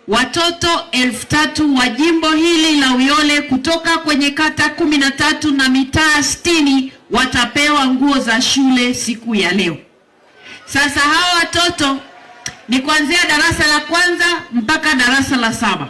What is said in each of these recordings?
watoto 3,000 wa jimbo hili la Uyole kutoka kwenye kata 13 na mitaa 60 watapewa nguo za shule siku ya leo. Sasa hawa watoto ni kuanzia darasa la kwanza mpaka darasa la 7.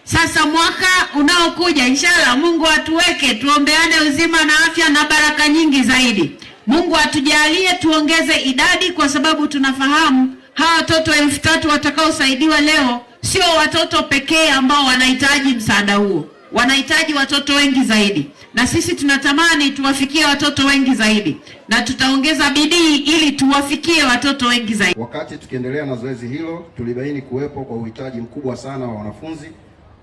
Sasa mwaka unaokuja inshallah Mungu atuweke, tuombeane uzima na afya na baraka nyingi zaidi. Mungu atujalie tuongeze idadi, kwa sababu tunafahamu hawa watoto 3,000 watakaosaidiwa leo sio watoto pekee ambao wanahitaji msaada huo. Wanahitaji watoto wengi zaidi. Na sisi tunatamani tuwafikie watoto wengi zaidi. Na tutaongeza bidii ili tuwafikie watoto wengi zaidi. Wakati tukiendelea na zoezi hilo, tulibaini kuwepo kwa uhitaji mkubwa sana wa wanafunzi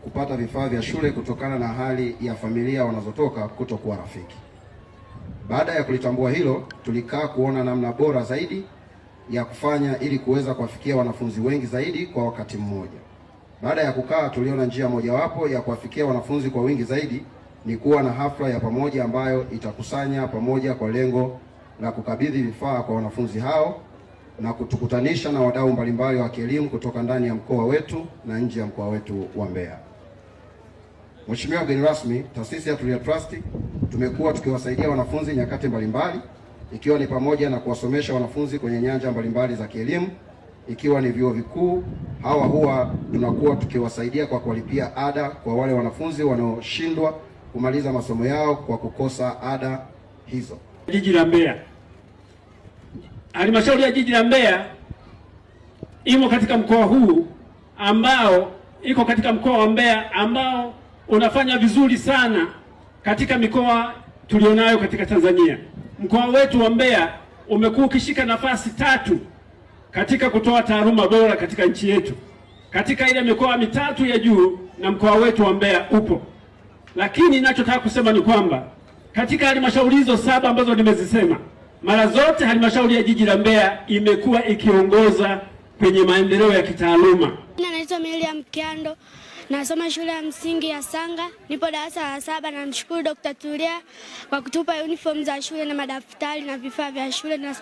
kupata vifaa vya shule kutokana na hali ya familia wanazotoka kutokuwa rafiki. Baada ya kulitambua hilo, tulikaa kuona namna bora zaidi ya kufanya ili kuweza kuwafikia wanafunzi wengi zaidi kwa wakati mmoja. Baada ya kukaa, tuliona njia mojawapo ya kuwafikia wanafunzi kwa wingi zaidi ni kuwa na hafla ya pamoja ambayo itakusanya pamoja kwa lengo la kukabidhi vifaa kwa wanafunzi hao na kutukutanisha na wadau mbalimbali wa kielimu kutoka ndani ya mkoa wetu na nje ya mkoa wetu wa Mbeya. Mheshimiwa mgeni rasmi, taasisi ya Tulia Trust tumekuwa tukiwasaidia wanafunzi nyakati mbalimbali, ikiwa ni pamoja na kuwasomesha wanafunzi kwenye nyanja mbalimbali za kielimu, ikiwa ni vyuo vikuu. Hawa huwa tunakuwa tukiwasaidia kwa kuwalipia ada kwa wale wanafunzi wanaoshindwa kumaliza masomo yao kwa kukosa ada hizo. Jiji la Mbeya. Halmashauri ya jiji la Mbeya imo katika mkoa huu iko katika mkoa wa Mbeya ambao unafanya vizuri sana katika mikoa tulionayo katika Tanzania. Mkoa wetu wa Mbeya umekuwa ukishika nafasi 3 katika kutoa taaluma bora katika nchi yetu. Katika ile mikoa 3 ya juu na mkoa wetu wa Mbeya upo. Lakini ninachotaka kusema ni kwamba katika halmashauri hizo 7 ambazo nimezisema, mara zote halmashauri ya jiji la Mbeya imekuwa ikiongoza kwenye maendeleo ya kitaaluma. Naitwa Miriam Kiando, nasoma shule ya msingi ya Sanga, nipo darasa la 7 na mshukuru Dr. Tulia kwa kutupa uniform za shule na madaftari na vifaa vya shule na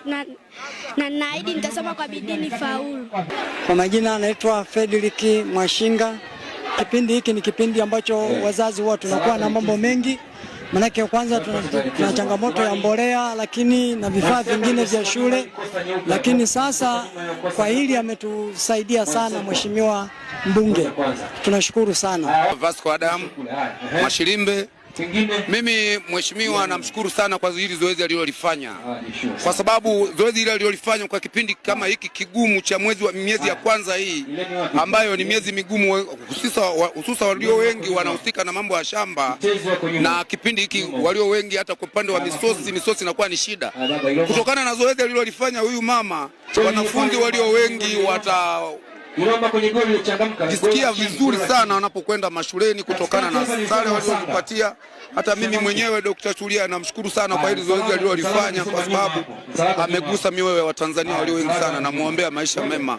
naahidi nitasoma kwa bidii nifaulu. Kwa majina anaitwa Frederick Mwashinga. Kipindi hiki ni kipindi ambacho wazazi huwa tunakuwa na mambo mengi. Manake kwanza tuna changamoto ya mbolea lakini na vifaa vingine vya shule, lakini sasa kwa hili ametusaidia sana mheshimiwa mbunge. Tunashukuru sana. Vasco Adam Mashilimbe. Mimi mheshimiwa namshukuru sana kwa hili zoezi alilolifanya, kwa sababu zoezi hili alilolifanya kwa kipindi kama hiki kigumu cha miezi ya kwanza hii ambayo ni miezi migumu, hususa walio wengi wanahusika na mambo ya shamba, na kipindi hiki walio wengi hata kwa upande wa misosi inakuwa ni shida. Kutokana na zoezi alilolifanya huyu mama, wanafunzi walio wengi jisikia vizuri sana wanapokwenda mashuleni kutokana na sare walizopatia. Hata mimi mwenyewe Dr. Tulia namshukuru sana kwa hili zoezi alilolifanya, kwa sababu amegusa mioyo ya Watanzania walio wengi sana. Namuombea maisha mema.